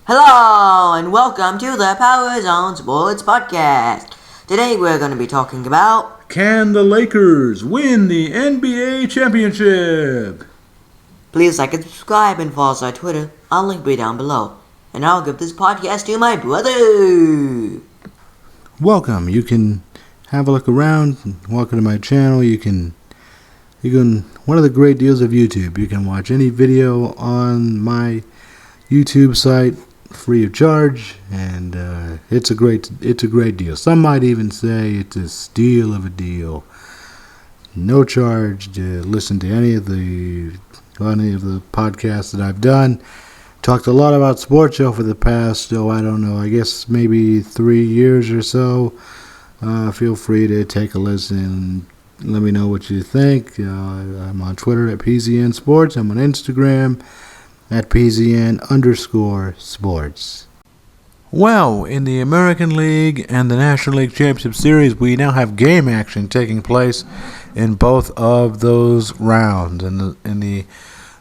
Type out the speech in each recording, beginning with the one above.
Hello and welcome to the Power Zone Sports Podcast. Today we're going to be talking about Can the Lakers win the NBA championship? Please like and subscribe and follow us on Twitter. I'll link me down below. And I'll give this podcast to my brother. Welcome. You can have a look around. Welcome to my channel. You can one of the great deals of YouTube. You can watch any video on my YouTube site free of charge, and it's a great deal. Some might even say it's a steal of a deal. No charge to listen to any of the podcasts that I've done. Talked a lot about sports show for the past, I guess maybe 3 years or so. Feel free to take a listen. Let me know what you think. I'm on Twitter at PZN Sports. I'm on Instagram at PZN_sports. Well, in the American League and the National League Championship Series, we now have game action taking place in both of those rounds. In the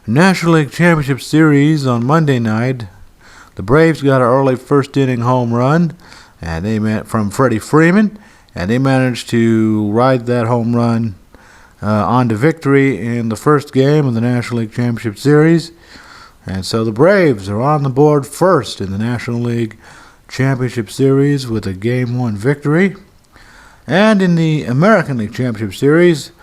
National League Championship Series on Monday night, the Braves got an early first-inning home run and from Freddie Freeman, and they managed to ride that home run on to victory in the first game of the National League Championship Series. And so the Braves are on the board first in the National League Championship Series with a Game 1 victory. And in the American League Championship Series,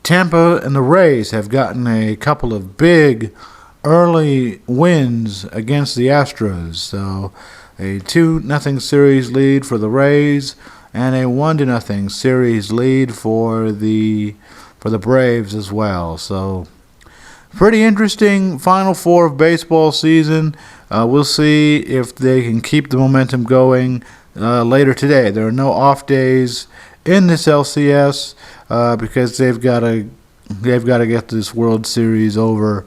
Tampa and the Rays have gotten a couple of big early wins against the Astros. So a 2-0 series lead for the Rays and a 1-0 series lead for the Braves as well. So pretty interesting Final Four of baseball season. We'll see if they can keep the momentum going later today. There are no off days in this LCS because they've got to get this World Series over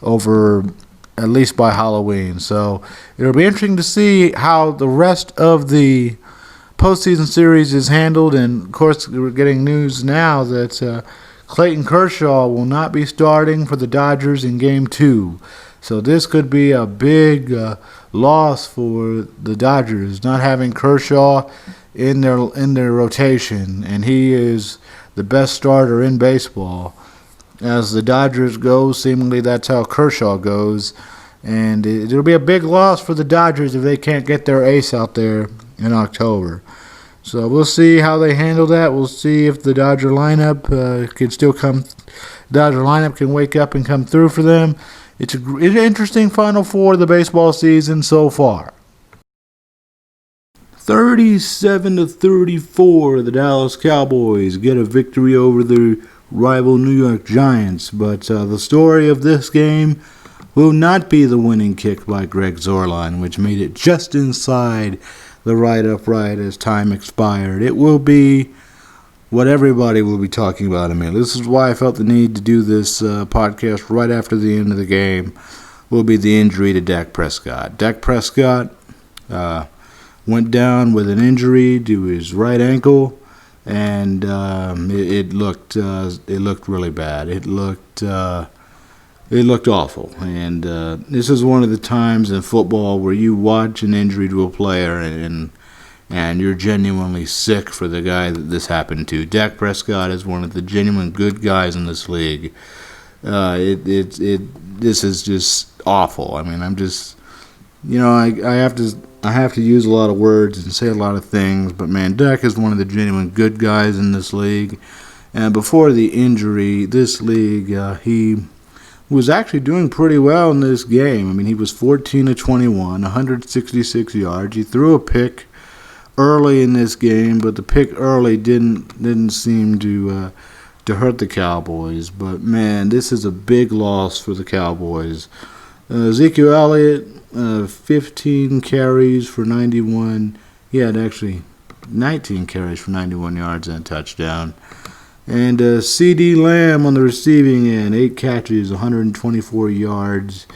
at least by Halloween. So it'll be interesting to see how the rest of the postseason series is handled. And of course, we're getting news now that Clayton Kershaw will not be starting for the Dodgers in Game 2. So this could be a big loss for the Dodgers, not having Kershaw in their rotation, and he is the best starter in baseball. As the Dodgers go, seemingly that's how Kershaw goes, and it'll be a big loss for the Dodgers if they can't get their ace out there in October. So we'll see how they handle that. We'll see if the Dodger lineup can wake up and come through for them. It's an interesting Final Four of the baseball season so far. 37-34, the Dallas Cowboys get a victory over their rival New York Giants. But the story of this game will not be the winning kick by Greg Zorline, which made it just inside the right upright as time expired. It will be what everybody will be talking about. This is why I felt the need to do this podcast right after the end of the game. Will be the injury to Dak Prescott. Dak Prescott went down with an injury to his right ankle, and it looked really bad. It looked awful, and this is one of the times in football where you watch an injury to a player and you're genuinely sick for the guy that this happened to. Dak Prescott is one of the genuine good guys in this league. This is just awful. I'm just, I have to use a lot of words and say a lot of things, but man, Dak is one of the genuine good guys in this league. And before the injury, this league, he was actually doing pretty well in this game. He was 14-21, 166 yards. He threw a pick early in this game, but the pick early didn't seem to hurt the Cowboys. But man, this is a big loss for the Cowboys. Ezekiel Elliott, 15 carries for 91. He had actually 19 carries for 91 yards and a touchdown. And C.D. Lamb on the receiving end, 8 catches, 124 yards.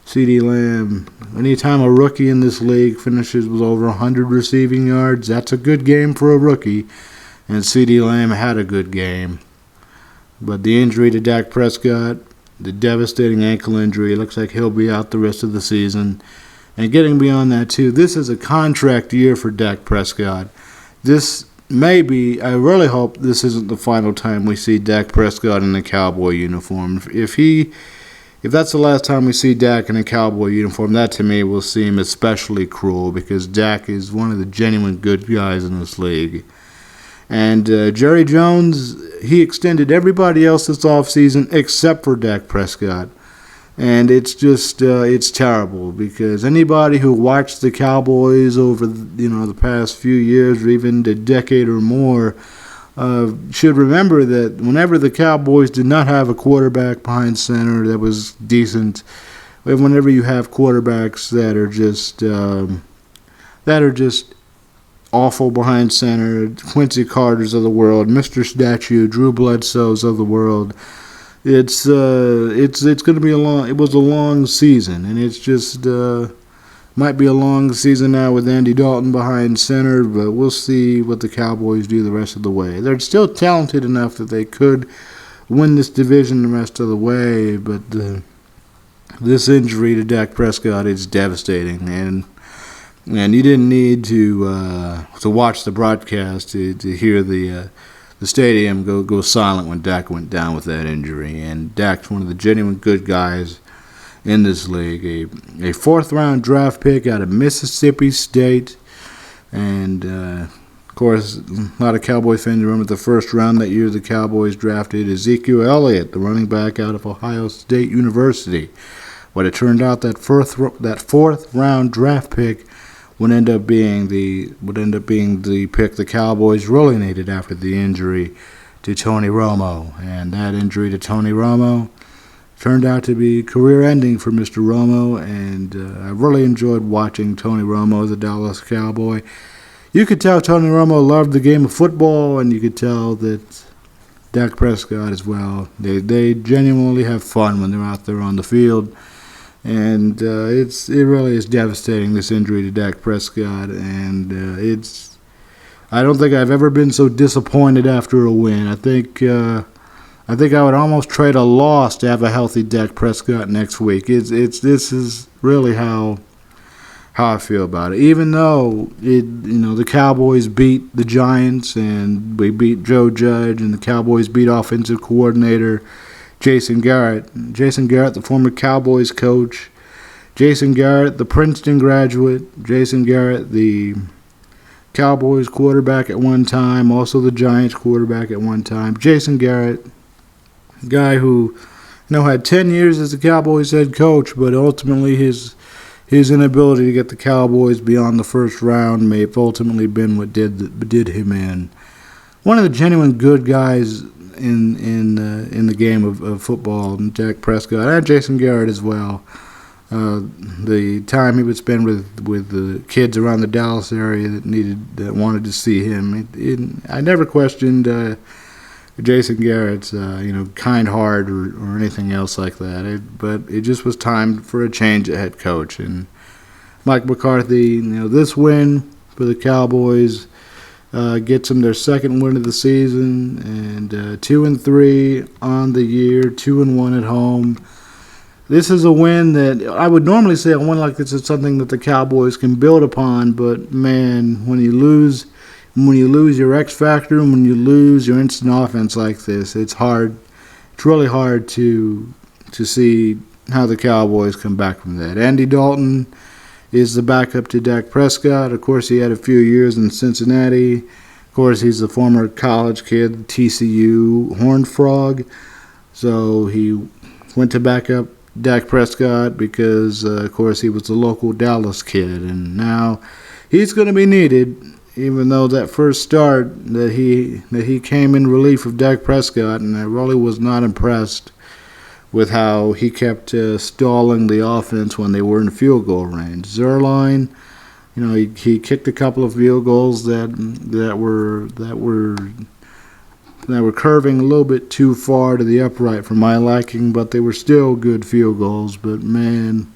C.D. Lamb, anytime a rookie in this league finishes with over 100 receiving yards, that's a good game for a rookie. And C.D. Lamb had a good game. But the injury to Dak Prescott, the devastating ankle injury, looks like he'll be out the rest of the season. And getting beyond that, too, this is a contract year for Dak Prescott. This may be, I really hope this isn't the final time we see Dak Prescott in a Cowboy uniform. If that's the last time we see Dak in a Cowboy uniform, that to me will seem especially cruel, because Dak is one of the genuine good guys in this league. And Jerry Jones, he extended everybody else this offseason except for Dak Prescott. And it's just, it's terrible, because anybody who watched the Cowboys over, the past few years, or even a decade or more, should remember that whenever the Cowboys did not have a quarterback behind center that was decent, whenever you have quarterbacks that are just awful behind center, Quincy Carter's of the world, Mr. Statue, Drew Bledsoe's of the world, it's going to be it was a long season, and it's just might be a long season now with Andy Dalton behind center, but we'll see what the Cowboys do the rest of the way. They're still talented enough that they could win this division the rest of the way, but this injury to Dak Prescott is devastating, and you didn't need to watch the broadcast to hear the stadium go silent when Dak went down with that injury. And Dak's one of the genuine good guys in this league. A fourth-round draft pick out of Mississippi State. And, of course, a lot of Cowboy fans remember the first round that year the Cowboys drafted Ezekiel Elliott, the running back out of Ohio State University. But it turned out that fourth-round draft pick would end up being the pick the Cowboys really needed after the injury to Tony Romo. And that injury to Tony Romo turned out to be career-ending for Mr. Romo, and I really enjoyed watching Tony Romo as a Dallas Cowboy. You could tell Tony Romo loved the game of football, and you could tell that Dak Prescott as well. They genuinely have fun when they're out there on the field. And it really is devastating, this injury to Dak Prescott, and I don't think I've ever been so disappointed after a win. I think I would almost trade a loss to have a healthy Dak Prescott next week. This is really how I feel about it. Even though the Cowboys beat the Giants, and we beat Joe Judge, and the Cowboys beat offensive coordinator Jason Garrett, the former Cowboys coach, Jason Garrett, the Princeton graduate, Jason Garrett, the Cowboys quarterback at one time, also the Giants quarterback at one time. Jason Garrett, a guy who had 10 years as the Cowboys head coach, but ultimately his inability to get the Cowboys beyond the first round may have ultimately been what did him in. One of the genuine good guys in the game of football, Dak Prescott and Jason Garrett as well. The time he would spend with the kids around the Dallas area that wanted to see him, I never questioned Jason Garrett's kind heart or anything else like that. But it just was time for a change at head coach. And Mike McCarthy, this win for the Cowboys gets them their second win of the season, and 2-3 on the year, 2-1 at home. This is a win that I would normally say a win like this is something that the Cowboys can build upon, but man, when you lose your X factor, and when you lose your instant offense like this, it's hard. It's really hard to see how the Cowboys come back from that. Andy Dalton is the backup to Dak Prescott. Of course, he had a few years in Cincinnati. Of course, he's a former college kid, TCU Horned Frog. So he went to back up Dak Prescott because, of course, he was a local Dallas kid. And now he's going to be needed, even though that first start that he came in relief of Dak Prescott, and I really was not impressed with how he kept stalling the offense when they were in field goal range. Zerline, he kicked a couple of field goals that were curving a little bit too far to the upright for my liking, but they were still good field goals. But man,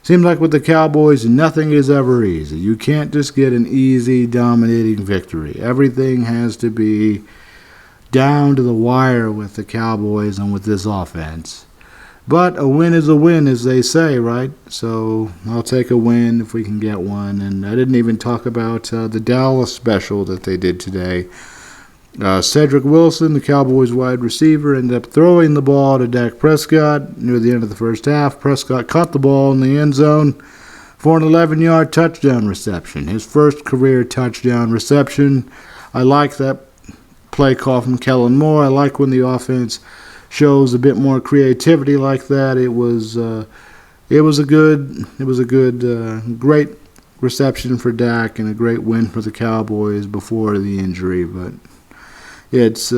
seems like with the Cowboys, nothing is ever easy. You can't just get an easy, dominating victory. Everything has to be down to the wire with the Cowboys and with this offense. But a win is a win, as they say, right? So I'll take a win if we can get one. And I didn't even talk about the Dallas special that they did today. Cedric Wilson, the Cowboys wide receiver, ended up throwing the ball to Dak Prescott near the end of the first half. Prescott caught the ball in the end zone for an 11-yard touchdown reception. His first career touchdown reception. I like that play call from Kellen Moore. I like when the offense shows a bit more creativity like that. It was a great reception for Dak and a great win for the Cowboys before the injury. But it's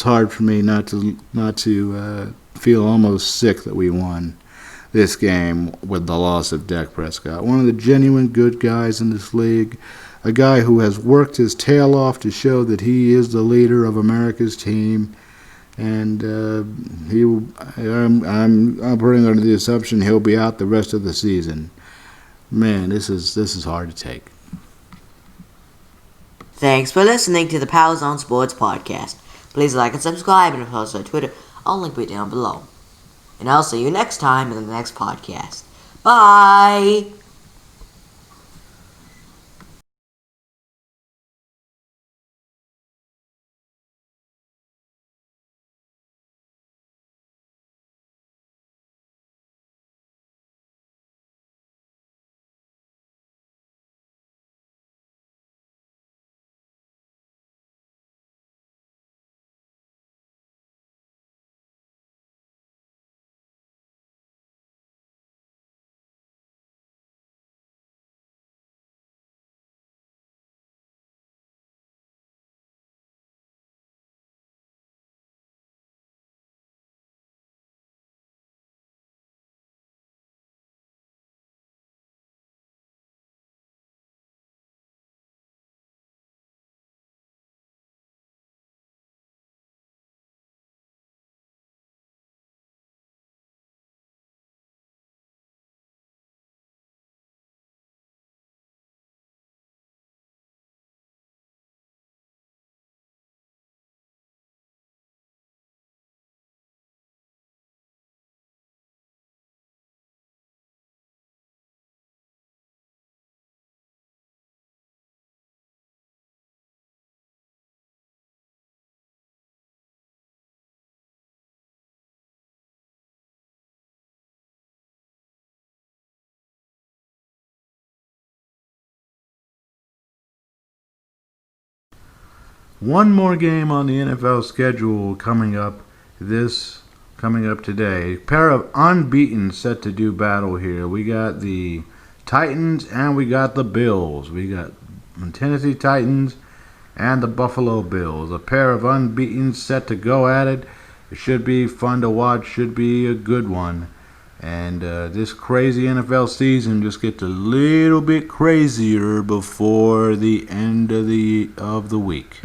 hard for me not to feel almost sick that we won this game with the loss of Dak Prescott. One of the genuine good guys in this league, a guy who has worked his tail off to show that he is the leader of America's team, and I'm operating under the assumption he'll be out the rest of the season. Man, this is hard to take. Thanks for listening to the Power Zone Sports Podcast. Please like and subscribe and follow us on Twitter. I'll link it down below. And I'll see you next time in the next podcast. Bye! One more game on the NFL schedule coming up today. A pair of unbeaten set to do battle here. We got the Titans and we got the Bills. We got the Tennessee Titans and the Buffalo Bills. A pair of unbeaten set to go at it. It should be fun to watch. Should be a good one. And this crazy NFL season just gets a little bit crazier before the end of the week.